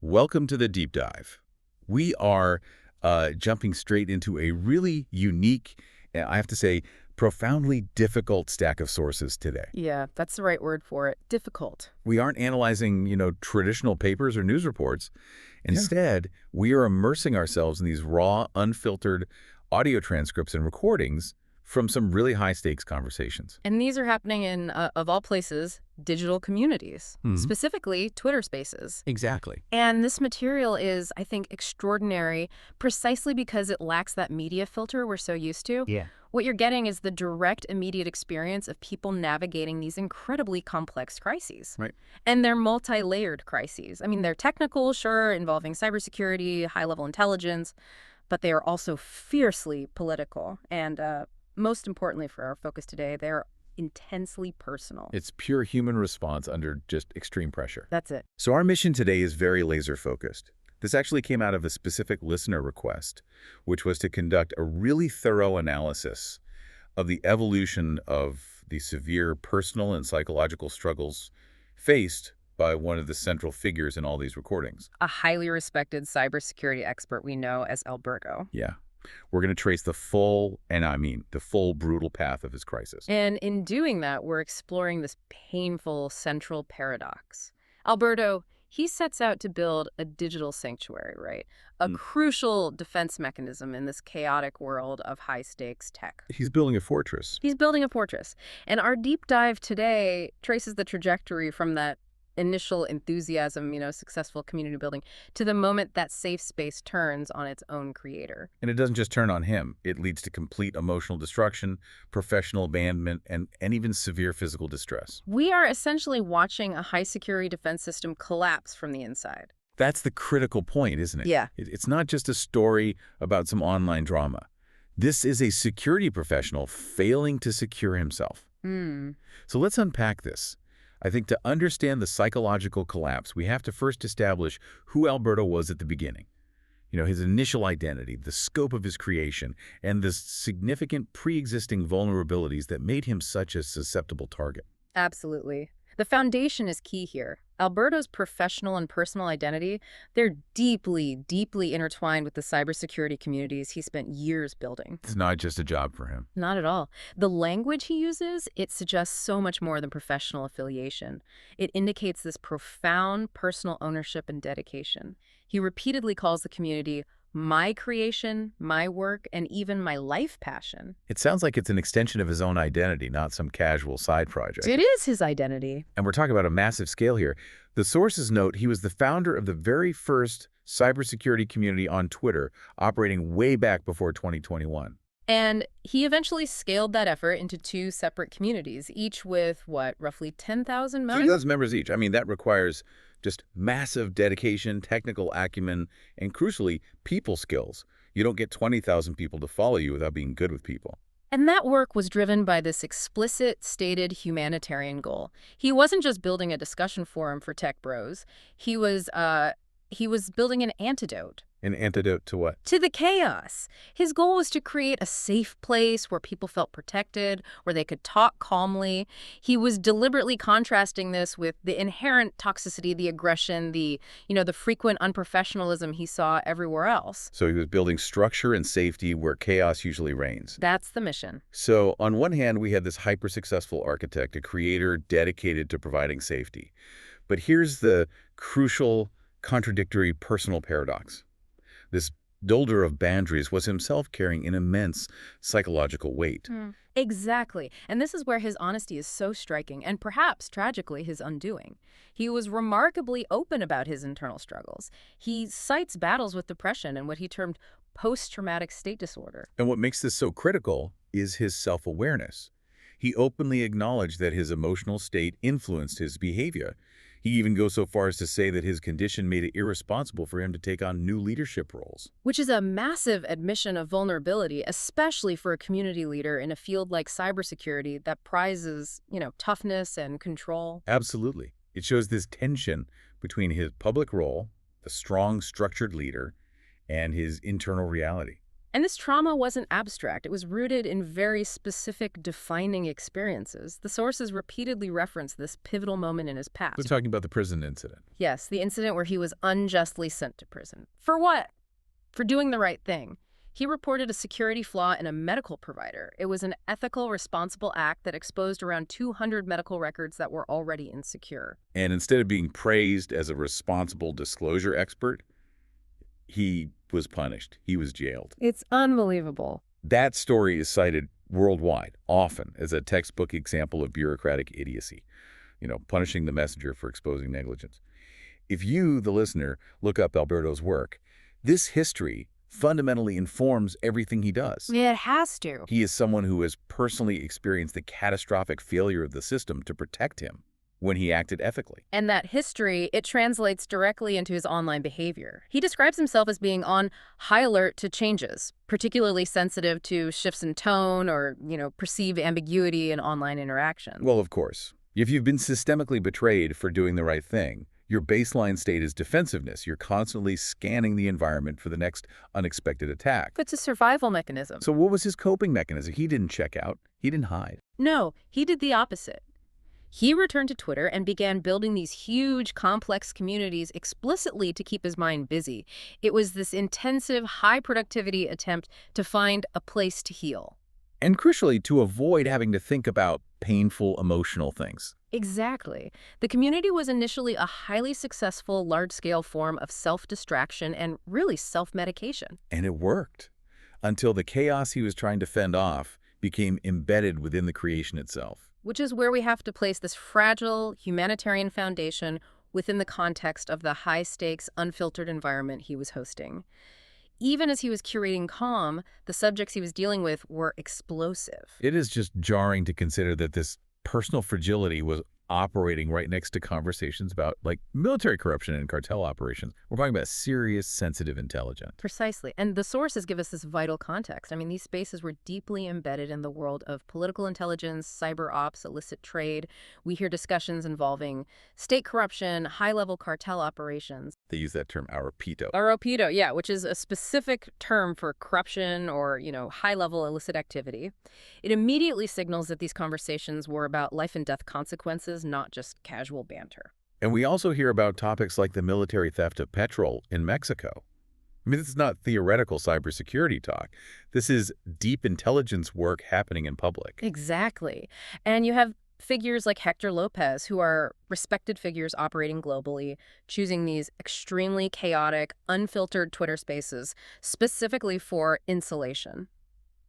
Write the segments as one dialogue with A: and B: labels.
A: Welcome to the deep dive. We are jumping straight into a really unique, I have to say, profoundly difficult stack of sources today.
B: Yeah, that's the right word for it. Difficult.
A: We aren't analyzing, traditional papers or news reports. Instead, we are immersing ourselves in these raw, unfiltered audio transcripts and recordings from some really high-stakes conversations.
B: And these are happening in, of all places, digital communities, specifically Twitter Spaces.
A: Exactly.
B: And this material is, I think, extraordinary precisely because it lacks that media filter we're so used to.
A: Yeah.
B: What you're getting is the direct, immediate experience of people navigating these incredibly complex crises.
A: Right.
B: And they're multi-layered crises. I mean, they're technical, sure, involving cybersecurity, high-level intelligence, but they are also fiercely political. And most importantly for our focus today, they're intensely personal.
A: It's pure human response under just extreme pressure.
B: That's it.
A: So our mission today is very laser-focused. This actually came out of a specific listener request, which was to conduct a really thorough analysis of the evolution of the severe personal and psychological struggles faced by one of the central figures in all these recordings.
B: A highly respected cybersecurity expert we know as Alberto.
A: Yeah. We're going to trace the full, and I mean the full brutal path of his crisis.
B: And in doing that, we're exploring this painful central paradox. Alberto, he sets out to build a digital sanctuary, right? A crucial defense mechanism in this chaotic world of high-stakes tech.
A: He's building a fortress.
B: He's building a fortress. And our deep dive today traces the trajectory from that initial enthusiasm, successful community building, to the moment that safe space turns on its own creator.
A: And it doesn't just turn on him. It leads to complete emotional destruction, professional abandonment, and even severe physical distress.
B: We are essentially watching a high-security defense system collapse from the inside.
A: That's the critical point, isn't it?
B: Yeah.
A: It's not just a story about some online drama. This is a security professional failing to secure himself. So let's unpack this. I think to understand the psychological collapse, we have to first establish who Alberto was at the beginning. His initial identity, the scope of his creation, and the significant pre-existing vulnerabilities that made him such a susceptible target.
B: Absolutely. The foundation is key here. Alberto's professional and personal identity, they're deeply, deeply intertwined with the cybersecurity communities he spent years building.
A: It's not just a job for him.
B: Not at all. The language he uses, it suggests so much more than professional affiliation. It indicates this profound personal ownership and dedication. He repeatedly calls the community my creation, my work, and even my life passion.
A: It sounds like it's an extension of his own identity, not some casual side project.
B: It is his identity.
A: And we're talking about a massive scale here. The sources note he was the founder of the very first cybersecurity community on Twitter, operating way back before 2021.
B: And he eventually scaled that effort into two separate communities, each with, roughly 10,000 members?
A: 10,000 members each. I mean, that requires just massive dedication, technical acumen, and crucially, people skills. You don't get 20,000 people to follow you without being good with people.
B: And that work was driven by this explicit, stated humanitarian goal. He wasn't just building a discussion forum for tech bros. He was building an antidote.
A: An antidote to what?
B: To the chaos. His goal was to create a safe place where people felt protected, where they could talk calmly. He was deliberately contrasting this with the inherent toxicity, the aggression, the frequent unprofessionalism he saw everywhere else.
A: So he was building structure and safety where chaos usually reigns.
B: That's the mission.
A: So on one hand, we had this hyper-successful architect, a creator dedicated to providing safety. But here's the crucial, contradictory personal paradox. This builder of boundaries was himself carrying an immense psychological weight.
B: Exactly. And this is where his honesty is so striking, and perhaps, tragically, his undoing. He was remarkably open about his internal struggles. He cites battles with depression and what he termed post-traumatic state disorder.
A: And what makes this so critical is his self-awareness. He openly acknowledged that his emotional state influenced his behavior. He even goes so far as to say that his condition made it irresponsible for him to take on new leadership roles.
B: Which is a massive admission of vulnerability, especially for a community leader in a field like cybersecurity that prizes, toughness and control.
A: Absolutely. It shows this tension between his public role, the strong, structured leader, and his internal reality.
B: And this trauma wasn't abstract. It was rooted in very specific, defining experiences. The sources repeatedly reference this pivotal moment in his past.
A: We're talking about the prison incident.
B: Yes, the incident where he was unjustly sent to prison. For what? For doing the right thing. He reported a security flaw in a medical provider. It was an ethical, responsible act that exposed around 200 medical records that were already insecure.
A: And instead of being praised as a responsible disclosure expert, he was punished. He was jailed.
B: It's unbelievable.
A: That story is cited worldwide, often, as a textbook example of bureaucratic idiocy. Punishing the messenger for exposing negligence. If you, the listener, look up Alberto's work, this history fundamentally informs everything he does.
B: Yeah, it has to.
A: He is someone who has personally experienced the catastrophic failure of the system to protect him when he acted ethically.
B: And that history, it translates directly into his online behavior. He describes himself as being on high alert to changes, particularly sensitive to shifts in tone or, perceived ambiguity in online interaction.
A: Well, of course. If you've been systemically betrayed for doing the right thing, your baseline state is defensiveness. You're constantly scanning the environment for the next unexpected attack.
B: It's a survival mechanism.
A: So what was his coping mechanism? He didn't check out. He didn't hide.
B: No, he did the opposite. He returned to Twitter and began building these huge, complex communities explicitly to keep his mind busy. It was this intensive, high-productivity attempt to find a place to heal.
A: And crucially, to avoid having to think about painful emotional things.
B: Exactly. The community was initially a highly successful, large-scale form of self-distraction and really self-medication.
A: And it worked, until the chaos he was trying to fend off became embedded within the creation itself.
B: Which is where we have to place this fragile humanitarian foundation within the context of the high-stakes, unfiltered environment he was hosting. Even as he was curating calm, the subjects he was dealing with were explosive.
A: It is just jarring to consider that this personal fragility was operating right next to conversations about, military corruption and cartel operations. We're talking about serious, sensitive intelligence.
B: Precisely. And the sources give us this vital context. I mean, these spaces were deeply embedded in the world of political intelligence, cyber ops, illicit trade. We hear discussions involving state corruption, high-level cartel operations.
A: They use that term, arropito.
B: Arropito, yeah, which is a specific term for corruption or, high-level illicit activity. It immediately signals that these conversations were about life and death consequences, not just casual banter.
A: And we also hear about topics like the military theft of petrol in Mexico. I mean, this is not theoretical cybersecurity talk. This is deep intelligence work happening in public.
B: Exactly. And you have figures like Hector Lopez, who are respected figures operating globally, choosing these extremely chaotic, unfiltered Twitter spaces specifically for insulation.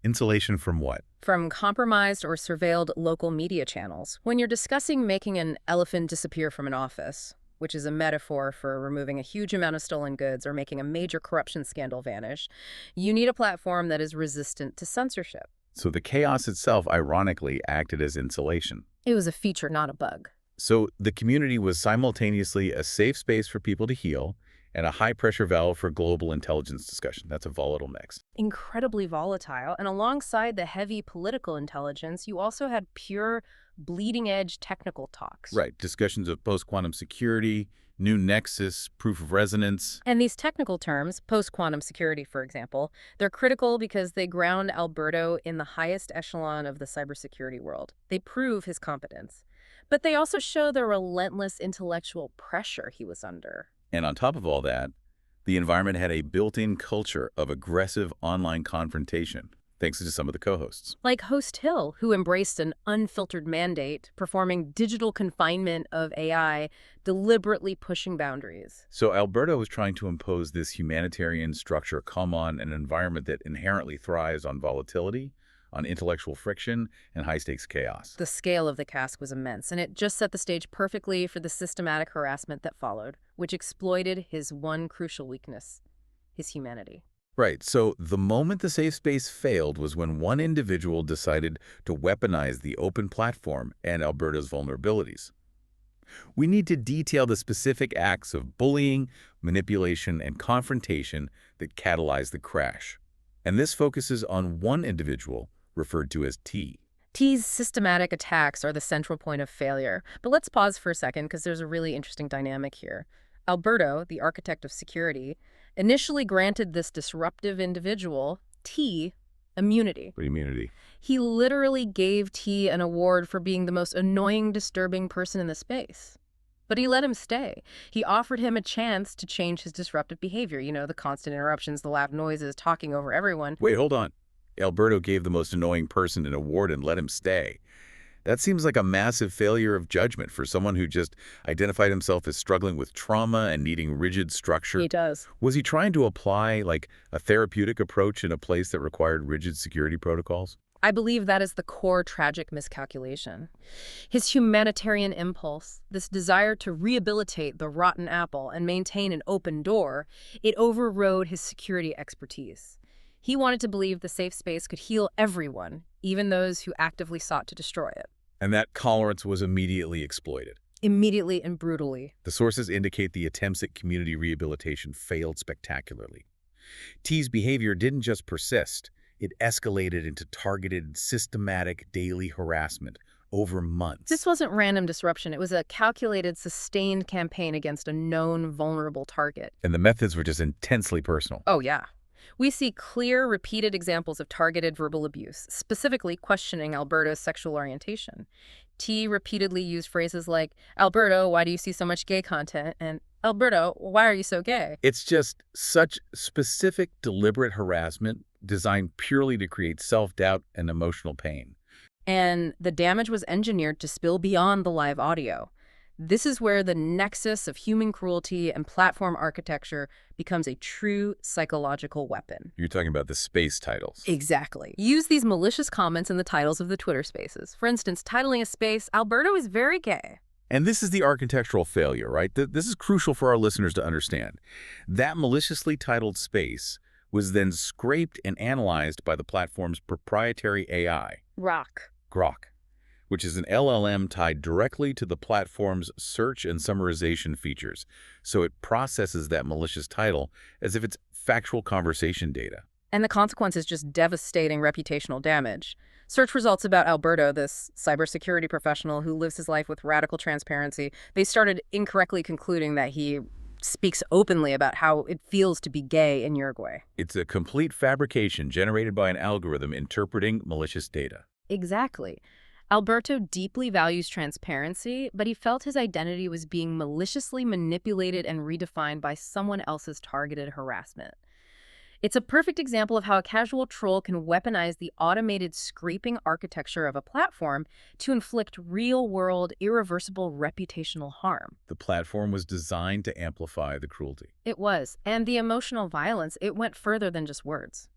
A: Insulation from what?
B: From compromised or surveilled local media channels. When you're discussing making an elephant disappear from an office, which is a metaphor for removing a huge amount of stolen goods or making a major corruption scandal vanish, you need a platform that is resistant to censorship.
A: So the chaos itself, ironically, acted as insulation.
B: It was a feature, not a bug.
A: So the community was simultaneously a safe space for people to heal and a high-pressure valve for global intelligence discussion. That's a volatile mix.
B: Incredibly volatile. And alongside the heavy political intelligence, you also had pure bleeding-edge technical talks.
A: Right. Discussions of post-quantum security, Nuda Nexus, proof of resonance.
B: And these technical terms, post-quantum security, for example, they're critical because they ground Alberto in the highest echelon of the cybersecurity world. They prove his competence. But they also show the relentless intellectual pressure he was under.
A: And on top of all that, the environment had a built-in culture of aggressive online confrontation, thanks to some of the co-hosts.
B: Like host Hill, who embraced an unfiltered mandate, performing digital confinement of AI, deliberately pushing boundaries.
A: So Alberto was trying to impose this humanitarian structure come on an environment that inherently thrives on volatility, on intellectual friction, and high-stakes chaos.
B: The scale of the task was immense, and it just set the stage perfectly for the systematic harassment that followed, which exploited his one crucial weakness, his humanity.
A: Right, so the moment the safe space failed was when one individual decided to weaponize the open platform and Alberto's vulnerabilities. We need to detail the specific acts of bullying, manipulation, and confrontation that catalyzed the crash. And this focuses on one individual, referred to as T.
B: T's systematic attacks are the central point of failure. But let's pause for a second because there's a really interesting dynamic here. Alberto, the architect of security, initially granted this disruptive individual, T immunity.
A: Immunity.
B: He literally gave T an award for being the most annoying, disturbing person in the space. But he let him stay. He offered him a chance to change his disruptive behavior. You know, the constant interruptions, the loud noises, talking over everyone.
A: Wait, hold on. Alberto gave the most annoying person an award and let him stay. That seems like a massive failure of judgment for someone who just identified himself as struggling with trauma and needing rigid structure.
B: He does.
A: Was he trying to apply, like, a therapeutic approach in a place that required rigid security protocols?
B: I believe that is the core tragic miscalculation. His humanitarian impulse, this desire to rehabilitate the rotten apple and maintain an open door, it overrode his security expertise. He wanted to believe the safe space could heal everyone, even those who actively sought to destroy it.
A: And that tolerance was immediately exploited.
B: Immediately and brutally.
A: The sources indicate the attempts at community rehabilitation failed spectacularly. T's behavior didn't just persist. It escalated into targeted, systematic daily harassment over months.
B: This wasn't random disruption. It was a calculated, sustained campaign against a known, vulnerable target.
A: And the methods were just intensely personal.
B: Oh, yeah. We see clear, repeated examples of targeted verbal abuse, specifically questioning Alberto's sexual orientation. T repeatedly used phrases like, "Alberto, why do you see so much gay content?" and "Alberto, why are you so gay?"
A: It's just such specific, deliberate harassment designed purely to create self-doubt and emotional pain.
B: And the damage was engineered to spill beyond the live audio. This is where the nexus of human cruelty and platform architecture becomes a true psychological weapon.
A: You're talking about the space titles.
B: Exactly. Use these malicious comments in the titles of the Twitter spaces. For instance, titling a space, "Alberto is very gay."
A: And this is the architectural failure, right? This is crucial for our listeners to understand. That maliciously titled space was then scraped and analyzed by the platform's proprietary AI, Grok, which is an LLM tied directly to the platform's search and summarization features. So it processes that malicious title as if it's factual conversation data.
B: And the consequence is just devastating reputational damage. Search results about Alberto, this cybersecurity professional who lives his life with radical transparency, they started incorrectly concluding that he speaks openly about how it feels to be gay in Uruguay.
A: It's a complete fabrication generated by an algorithm interpreting malicious data.
B: Exactly. Alberto deeply values transparency, but he felt his identity was being maliciously manipulated and redefined by someone else's targeted harassment. It's a perfect example of how a casual troll can weaponize the automated scraping architecture of a platform to inflict real-world, irreversible reputational harm.
A: The platform was designed to amplify the cruelty.
B: It was, and the emotional violence, it went further than just words.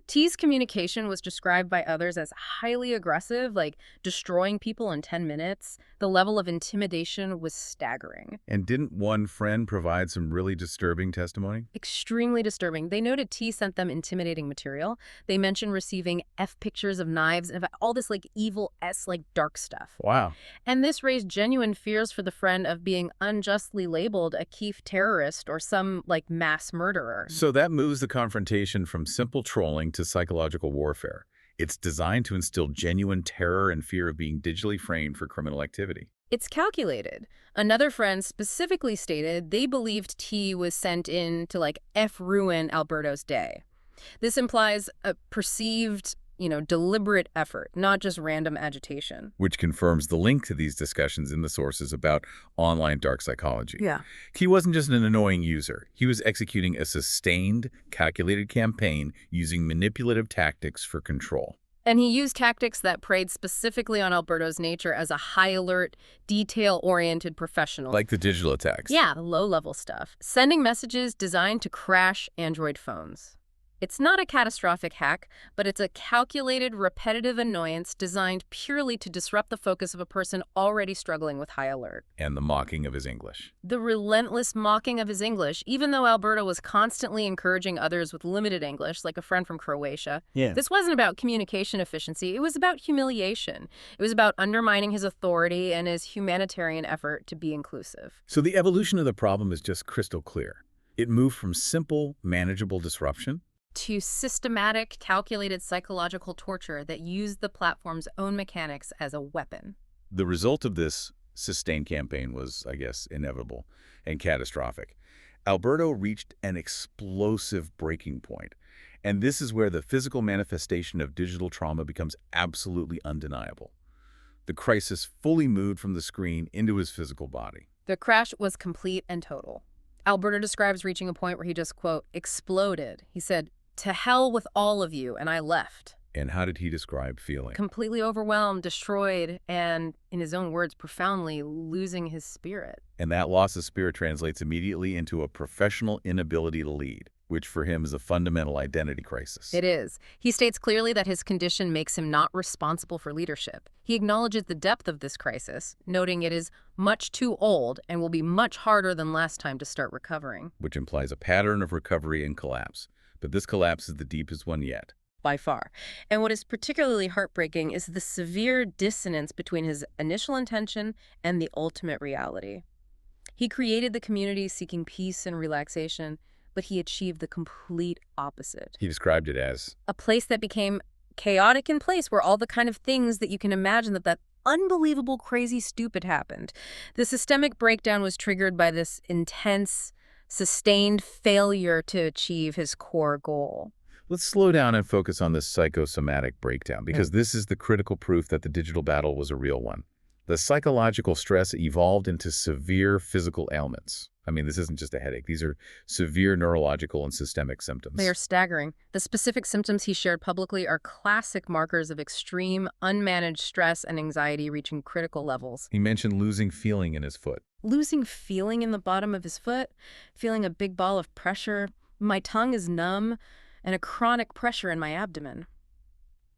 B: T's communication was described by others as highly aggressive, like destroying people in 10 minutes. The level of intimidation was staggering.
A: And didn't one friend provide some really disturbing testimony?
B: Extremely disturbing. They noted T sent them intimidating material. They mentioned receiving F pictures of knives and all this like evil S like dark stuff.
A: Wow.
B: And this raised genuine fears for the friend of being unjustly labeled a Keef terrorist or some like mass murderer.
A: So that moves the confrontation from simple trolling to psychological warfare. It's designed to instill genuine terror and fear of being digitally framed for criminal activity.
B: It's calculated. Another friend specifically stated they believed T was sent in to like ruin Alberto's day. This implies a perceived, deliberate effort, not just random agitation.
A: Which confirms the link to these discussions in the sources about online dark psychology.
B: Yeah.
A: He wasn't just an annoying user. He was executing a sustained, calculated campaign using manipulative tactics for control.
B: And he used tactics that preyed specifically on Alberto's nature as a high-alert, detail-oriented professional.
A: Like the digital attacks.
B: Yeah, low-level stuff. Sending messages designed to crash Android phones. It's not a catastrophic hack, but it's a calculated, repetitive annoyance designed purely to disrupt the focus of a person already struggling with high alert.
A: And the mocking of his English.
B: The relentless mocking of his English, even though Alberto was constantly encouraging others with limited English, like a friend from Croatia.
A: Yeah.
B: This wasn't about communication efficiency. It was about humiliation. It was about undermining his authority and his humanitarian effort to be inclusive.
A: So the evolution of the problem is just crystal clear. It moved from simple, manageable disruption
B: to systematic, calculated psychological torture that used the platform's own mechanics as a weapon.
A: The result of this sustained campaign was, I guess, inevitable and catastrophic. Alberto reached an explosive breaking point, And this is where the physical manifestation of digital trauma becomes absolutely undeniable. The crisis fully moved from the screen into his physical body.
B: The crash was complete and total. Alberto describes reaching a point where he just, quote, exploded. He said, "To hell with all of you," and I left.
A: And how did he describe feeling?
B: Completely overwhelmed, destroyed, and, in his own words, profoundly losing his spirit.
A: And that loss of spirit translates immediately into a professional inability to lead, which for him is a fundamental identity crisis.
B: It is. He states clearly that his condition makes him not responsible for leadership. He acknowledges the depth of this crisis, noting it is much too old and will be much harder than last time to start recovering.
A: Which implies a pattern of recovery and collapse. But this collapse is the deepest one yet.
B: By far. And what is particularly heartbreaking is the severe dissonance between his initial intention and the ultimate reality. He created the community seeking peace and relaxation, but he achieved the complete opposite.
A: He described it as
B: a place that became chaotic in place where all the kind of things that you can imagine that unbelievable, crazy, stupid happened. The systemic breakdown was triggered by this intense, sustained failure to achieve his core goal.
A: Let's slow down and focus on this psychosomatic breakdown, because this is the critical proof that the digital battle was a real one. The psychological stress evolved into severe physical ailments. I mean, this isn't just a headache. These are severe neurological and systemic symptoms.
B: They are staggering. The specific symptoms he shared publicly are classic markers of extreme, unmanaged stress and anxiety reaching critical levels.
A: He mentioned losing feeling in his foot.
B: Losing feeling in the bottom of his foot, feeling a big ball of pressure, my tongue is numb, and a chronic pressure in my abdomen.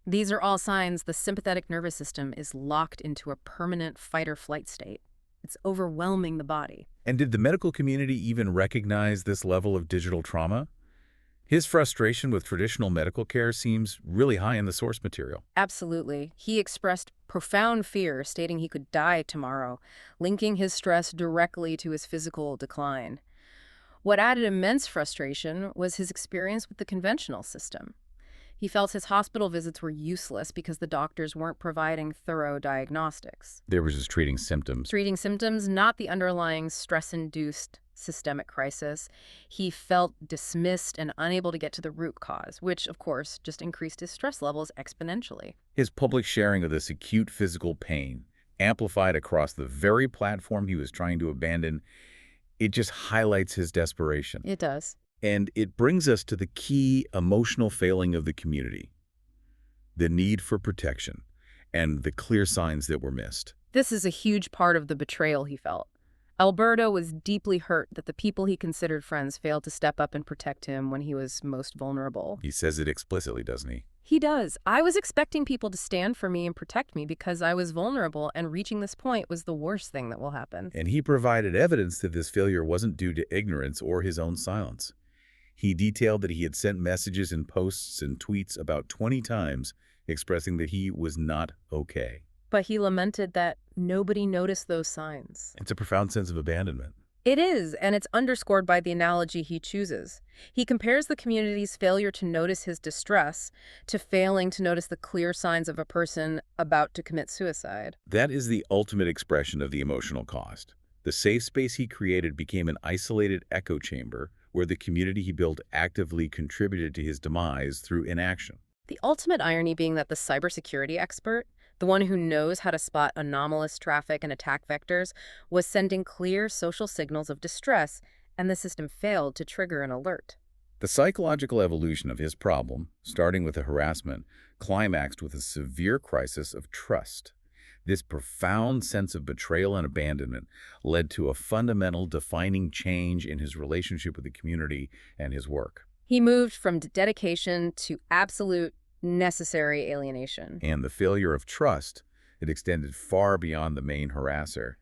B: These are all signs the sympathetic nervous system is locked into a permanent fight-or-flight state. It's overwhelming the body.
A: And did the medical community even recognize this level of digital trauma? His frustration with traditional medical care seems really high in the source material.
B: Absolutely. He expressed profound fear, stating he could die tomorrow, linking his stress directly to his physical decline. What added immense frustration was his experience with the conventional system. He felt his hospital visits were useless because the doctors weren't providing thorough diagnostics.
A: They were just treating symptoms.
B: Treating symptoms, not the underlying stress-induced systemic crisis. He felt dismissed and unable to get to the root cause, which, of course, just increased his stress levels exponentially.
A: His public sharing of this acute physical pain, amplified across the very platform he was trying to abandon, it just highlights his desperation.
B: It does.
A: And it brings us to the key emotional failing of the community, the need for protection, and the clear signs that were missed.
B: This is a huge part of the betrayal he felt. Alberto was deeply hurt that the people he considered friends failed to step up and protect him when he was most vulnerable.
A: He says it explicitly, doesn't he?
B: He does. I was expecting people to stand for me and protect me because I was vulnerable, and reaching this point was the worst thing that will happen.
A: And he provided evidence that this failure wasn't due to ignorance or his own silence. He detailed that he had sent messages and posts and tweets about 20 times expressing that he was not okay.
B: But he lamented that nobody noticed those signs.
A: It's a profound sense of abandonment.
B: It is, and it's underscored by the analogy he chooses. He compares the community's failure to notice his distress to failing to notice the clear signs of a person about to commit suicide.
A: That is the ultimate expression of the emotional cost. The safe space he created became an isolated echo chamber where the community he built actively contributed to his demise through inaction.
B: The ultimate irony being that the cybersecurity expert, the one who knows how to spot anomalous traffic and attack vectors, was sending clear social signals of distress, and the system failed to trigger an alert.
A: The psychological evolution of his problem, starting with the harassment, climaxed with a severe crisis of trust. This profound sense of betrayal and abandonment led to a fundamental defining change in his relationship with the community and his work.
B: He moved from dedication to absolute necessary alienation.
A: And the failure of trust, it extended far beyond the main harasser.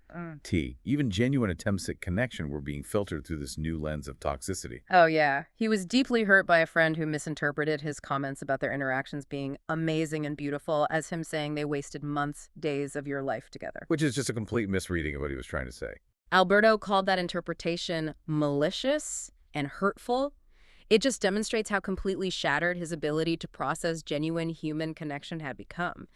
A: Even genuine attempts at connection were being filtered through this new lens of toxicity.
B: Oh, yeah. He was deeply hurt by a friend who misinterpreted his comments about their interactions being amazing and beautiful as him saying they wasted months, days of your life together.
A: Which is just a complete misreading of what he was trying to say.
B: Alberto called that interpretation malicious and hurtful. It just demonstrates how completely shattered his ability to process genuine human connection had become.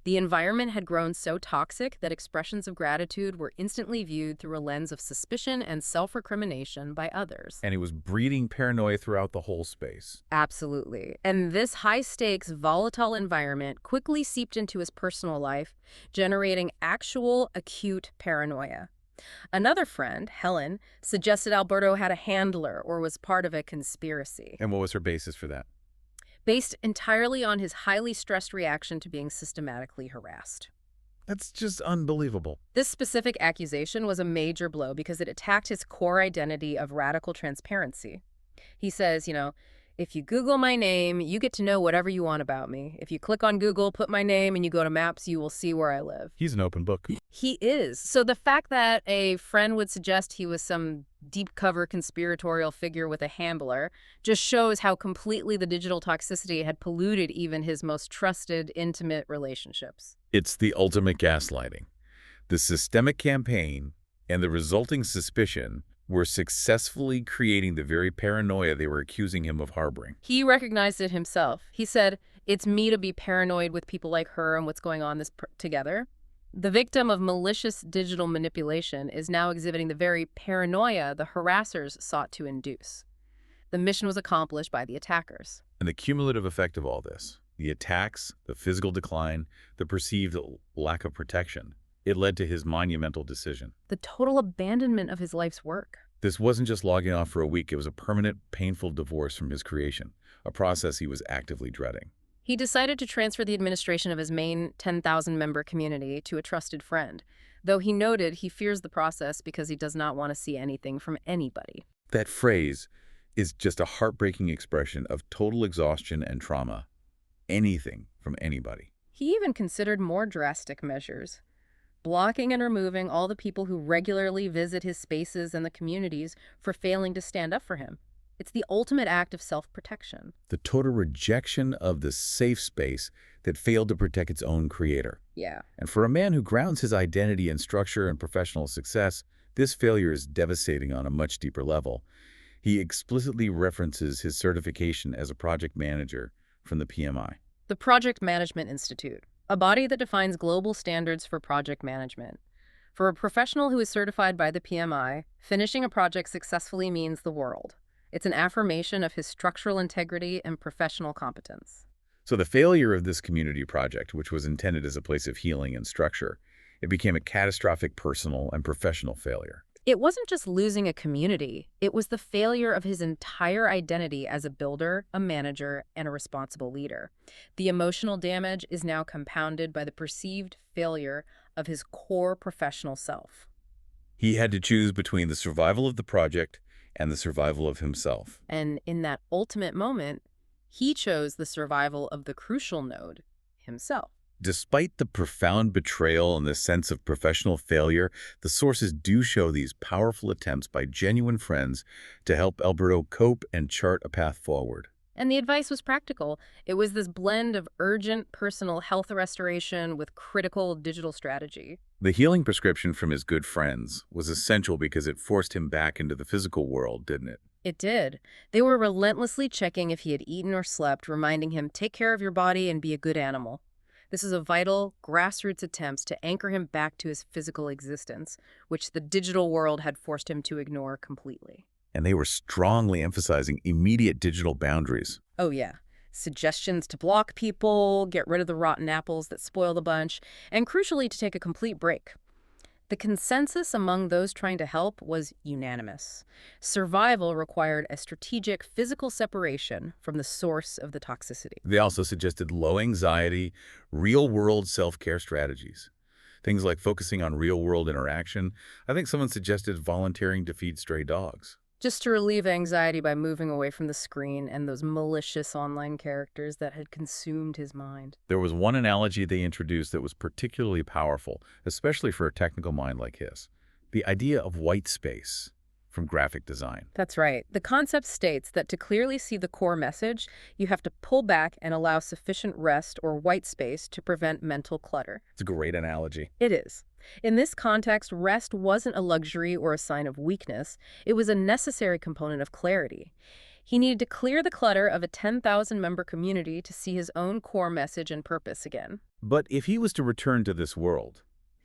B: The environment had grown so toxic that expressions of gratitude were instantly viewed through a lens of suspicion and self-recrimination by others.
A: And he was breeding paranoia throughout the whole space.
B: Absolutely. And this high-stakes, volatile environment quickly seeped into his personal life, generating actual acute paranoia. Another friend, Helen, suggested Alberto had a handler or was part of a conspiracy,
A: And what was her basis for that?
B: based entirely on his highly stressed reaction to being systematically harassed.
A: That's just unbelievable.
B: This specific accusation was a major blow because it attacked his core identity of radical transparency. He says, if you Google my name, you get to know whatever you want about me. If you click on Google, put my name, and you go to Maps, you will see where I live.
A: He's an open book.
B: He is. So the fact that a friend would suggest he was some deep cover conspiratorial figure with a handler just shows how completely the digital toxicity had polluted even his most trusted, intimate relationships.
A: It's the ultimate gaslighting. The systemic campaign and the resulting suspicion were successfully creating the very paranoia they were accusing him of harboring.
B: He recognized it himself. He said, "It's me to be paranoid with people like her and what's going on together." The victim of malicious digital manipulation is now exhibiting the very paranoia the harassers sought to induce. The mission was accomplished by the attackers.
A: And the cumulative effect of all this, the attacks, the physical decline, the perceived lack of protection, it led to his monumental decision.
B: The total abandonment of his life's work.
A: This wasn't just logging off for a week. It was a permanent, painful divorce from his creation, a process he was actively dreading.
B: He decided to transfer the administration of his main 10,000-member community to a trusted friend, though he noted he fears the process because he does not want to see anything from anybody.
A: That phrase is just a heartbreaking expression of total exhaustion and trauma. Anything from anybody.
B: He even considered more drastic measures, blocking and removing all the people who regularly visit his spaces and the communities for failing to stand up for him. It's the ultimate act of self-protection.
A: The total rejection of the safe space that failed to protect its own creator.
B: Yeah.
A: And for a man who grounds his identity in structure and professional success, this failure is devastating on a much deeper level. He explicitly references his certification as a project manager from the PMI.
B: The Project Management Institute, a body that defines global standards for project management. For a professional who is certified by the PMI, finishing a project successfully means the world. It's an affirmation of his structural integrity and professional competence.
A: So the failure of this community project, which was intended as a place of healing and structure, it became a catastrophic personal and professional failure.
B: It wasn't just losing a community. It was the failure of his entire identity as a builder, a manager, and a responsible leader. The emotional damage is now compounded by the perceived failure of his core professional self.
A: He had to choose between the survival of the project and the survival of himself.
B: And in that ultimate moment, he chose the survival of the crucial node, himself.
A: Despite the profound betrayal and the sense of professional failure, the sources do show these powerful attempts by genuine friends to help Alberto cope and chart a path forward.
B: And the advice was practical. It was this blend of urgent personal health restoration with critical digital strategy.
A: The healing prescription from his good friends was essential because it forced him back into the physical world, didn't it?
B: It did. They were relentlessly checking if he had eaten or slept, reminding him, take care of your body and be a good animal. This is a vital, grassroots attempt to anchor him back to his physical existence, which the digital world had forced him to ignore completely.
A: And they were strongly emphasizing immediate digital boundaries.
B: Oh, yeah. Suggestions to block people, get rid of the rotten apples that spoil the bunch, and crucially, to take a complete break. The consensus among those trying to help was unanimous. Survival required a strategic physical separation from the source of the toxicity.
A: They also suggested low anxiety, real-world self-care strategies. Things like focusing on real-world interaction. I think someone suggested volunteering to feed stray dogs.
B: Just to relieve anxiety by moving away from the screen and those malicious online characters that had consumed his mind.
A: There was one analogy they introduced that was particularly powerful, especially for a technical mind like his. The idea of white space from graphic design.
B: That's right. The concept states that to clearly see the core message, you have to pull back and allow sufficient rest or white space to prevent mental clutter.
A: It's a great analogy.
B: It is. In this context, rest wasn't a luxury or a sign of weakness. It was a necessary component of clarity. He needed to clear the clutter of a 10,000-member community to see his own core message and purpose again.
A: But if he was to return to this world,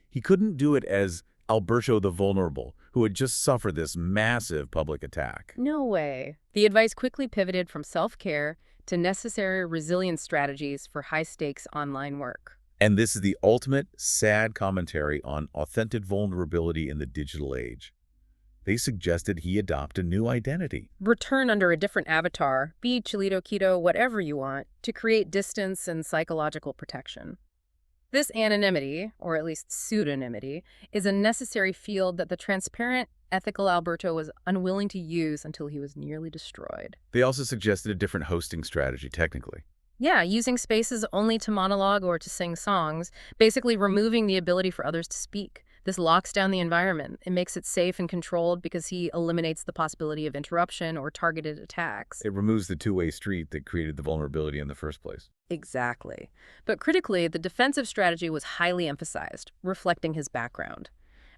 A: he couldn't do it as Alberto the Vulnerable, who had just suffered this massive public attack.
B: No way. The advice quickly pivoted from self-care to necessary resilience strategies for high-stakes online work.
A: And this is the ultimate sad commentary on authentic vulnerability in the digital age. They suggested he adopt a new identity.
B: Return under a different avatar, be Chilito Keto, whatever you want, to create distance and psychological protection. This anonymity, or at least pseudonymity, is a necessary field that the transparent, ethical Alberto was unwilling to use until he was nearly destroyed.
A: They also suggested a different hosting strategy, technically.
B: Yeah, using spaces only to monologue or to sing songs, basically removing the ability for others to speak. This locks down the environment. It makes it safe and controlled because he eliminates the possibility of interruption or targeted attacks.
A: It removes the two-way street that created the vulnerability in the first place.
B: Exactly. But critically, the defensive strategy was highly emphasized, reflecting his background.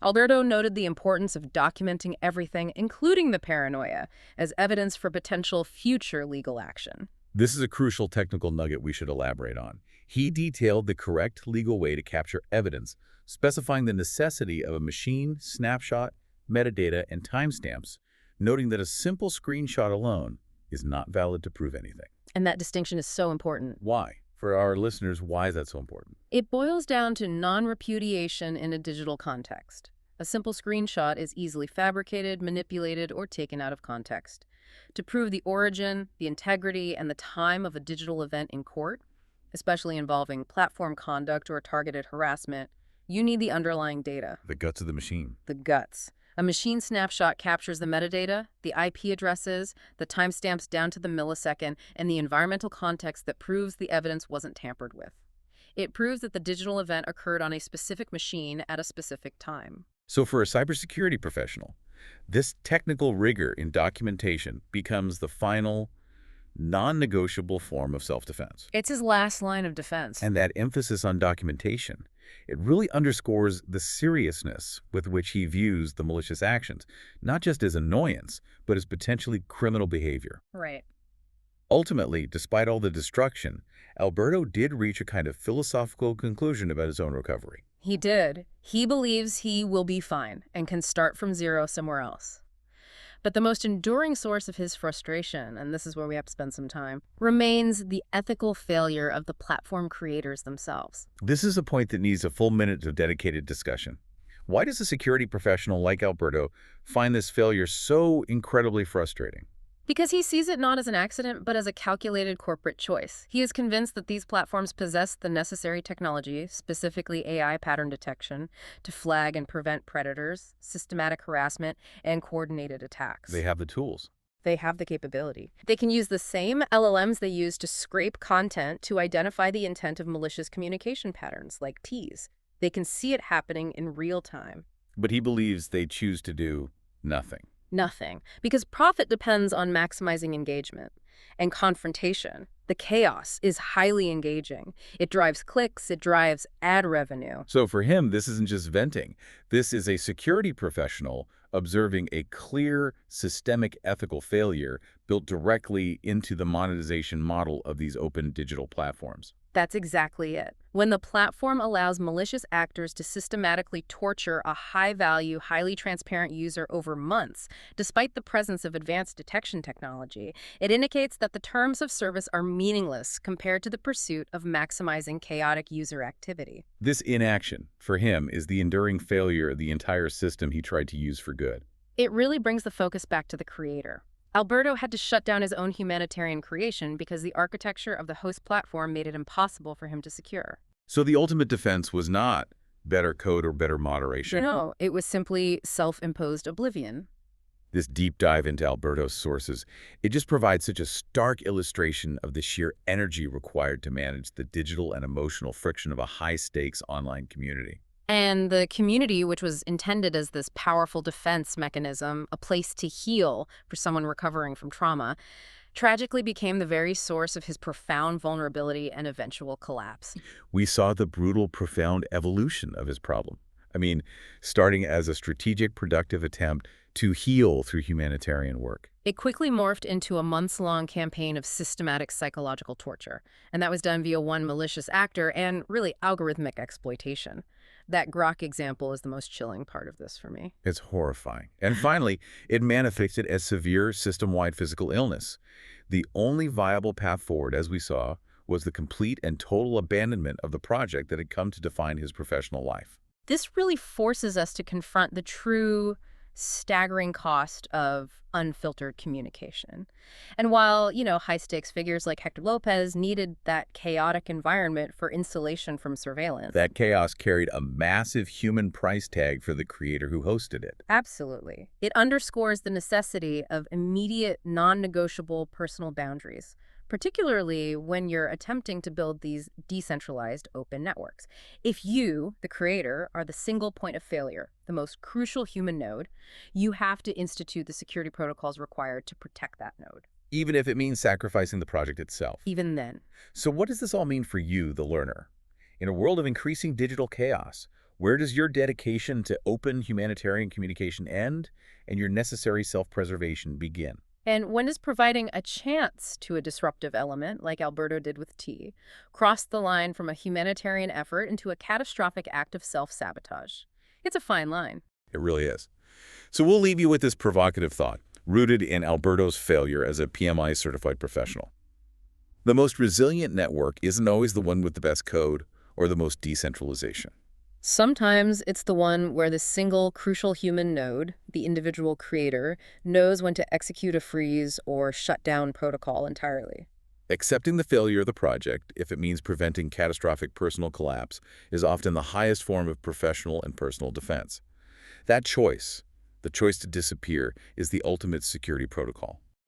B: Alberto noted the importance of documenting everything, including the paranoia, as evidence for potential future legal action.
A: This is a crucial technical nugget we should elaborate on. He detailed the correct legal way to capture evidence, specifying the necessity of a machine, snapshot, metadata, and timestamps, noting that a simple screenshot alone is not valid to prove anything.
B: And that distinction is so important.
A: Why? For our listeners, why is that so important?
B: It boils down to non-repudiation in a digital context. A simple screenshot is easily fabricated, manipulated, or taken out of context. To prove the origin, the integrity, and the time of a digital event in court, especially involving platform conduct or targeted harassment, you need the underlying data.
A: The guts of the machine.
B: The guts. A machine snapshot captures the metadata, the IP addresses, the timestamps down to the millisecond, and the environmental context that proves the evidence wasn't tampered with. It proves that the digital event occurred on a specific machine at a specific time.
A: So for a cybersecurity professional, this technical rigor in documentation becomes the final, non-negotiable form of self-defense.
B: It's his last line of defense.
A: And that emphasis on documentation, it really underscores the seriousness with which he views the malicious actions, not just as annoyance, but as potentially criminal behavior.
B: Right.
A: Ultimately, despite all the destruction, Alberto did reach a kind of philosophical conclusion about his own recovery.
B: He did. He believes he will be fine and can start from zero somewhere else. But the most enduring source of his frustration, and this is where we have to spend some time, remains the ethical failure of the platform creators themselves.
A: This is a point that needs a full minute of dedicated discussion. Why does a security professional like Alberto find this failure so incredibly frustrating?
B: Because he sees it not as an accident, but as a calculated corporate choice. He is convinced that these platforms possess the necessary technology, specifically AI pattern detection, to flag and prevent predators, systematic harassment, and coordinated attacks.
A: They have the tools.
B: They have the capability. They can use the same LLMs they use to scrape content to identify the intent of malicious communication patterns, like tease. They can see it happening in real time.
A: But he believes they choose to do nothing.
B: Nothing, because profit depends on maximizing engagement and confrontation. The chaos is highly engaging. It drives clicks, it drives ad revenue.
A: So for him, this isn't just venting. This is a security professional observing a clear systemic ethical failure built directly into the monetization model of these open digital platforms.
B: That's exactly it. When the platform allows malicious actors to systematically torture a high-value, highly transparent user over months, despite the presence of advanced detection technology, it indicates that the terms of service are meaningless compared to the pursuit of maximizing chaotic user activity.
A: This inaction, for him, is the enduring failure of the entire system he tried to use for good.
B: It really brings the focus back to the creator. Alberto had to shut down his own humanitarian creation because the architecture of the host platform made it impossible for him to secure.
A: So the ultimate defense was not better code or better moderation.
B: No, it was simply self-imposed oblivion.
A: This deep dive into Alberto's sources, it just provides such a stark illustration of the sheer energy required to manage the digital and emotional friction of a high-stakes online community.
B: And the community, which was intended as this powerful defense mechanism, a place to heal for someone recovering from trauma, tragically became the very source of his profound vulnerability and eventual collapse.
A: We saw the brutal, profound evolution of his problem. I mean, starting as a strategic, productive attempt to heal through humanitarian work.
B: It quickly morphed into a months-long campaign of systematic psychological torture, and that was done via one malicious actor and really algorithmic exploitation. That Grok example is the most chilling part of this for me.
A: It's horrifying. And finally, it manifested as severe system-wide physical illness. The only viable path forward, as we saw, was the complete and total abandonment of the project that had come to define his professional life.
B: This really forces us to confront the true staggering cost of unfiltered communication. And while, high-stakes figures like Hector Lopez needed that chaotic environment for insulation from surveillance.
A: That chaos carried a massive human price tag for the creator who hosted it.
B: Absolutely. It underscores the necessity of immediate, non-negotiable personal boundaries, particularly when you're attempting to build these decentralized open networks. If you, the creator, are the single point of failure, the most crucial human node, you have to institute the security protocols required to protect that node.
A: Even if it means sacrificing the project itself.
B: Even then.
A: So what does this all mean for you, the learner? In a world of increasing digital chaos, where does your dedication to open humanitarian communication end and your necessary self-preservation begin?
B: And when does providing a chance to a disruptive element, like Alberto did with tea, cross the line from a humanitarian effort into a catastrophic act of self-sabotage? It's a fine line.
A: It really is. So we'll leave you with this provocative thought, rooted in Alberto's failure as a PMI-certified professional. The most resilient network isn't always the one with the best code or the most decentralization.
B: Sometimes it's the one where the single crucial human node, the individual creator, knows when to execute a freeze or shut down protocol entirely.
A: Accepting the failure of the project, if it means preventing catastrophic personal collapse, is often the highest form of professional and personal defense. That choice, the choice to disappear, is the ultimate security protocol.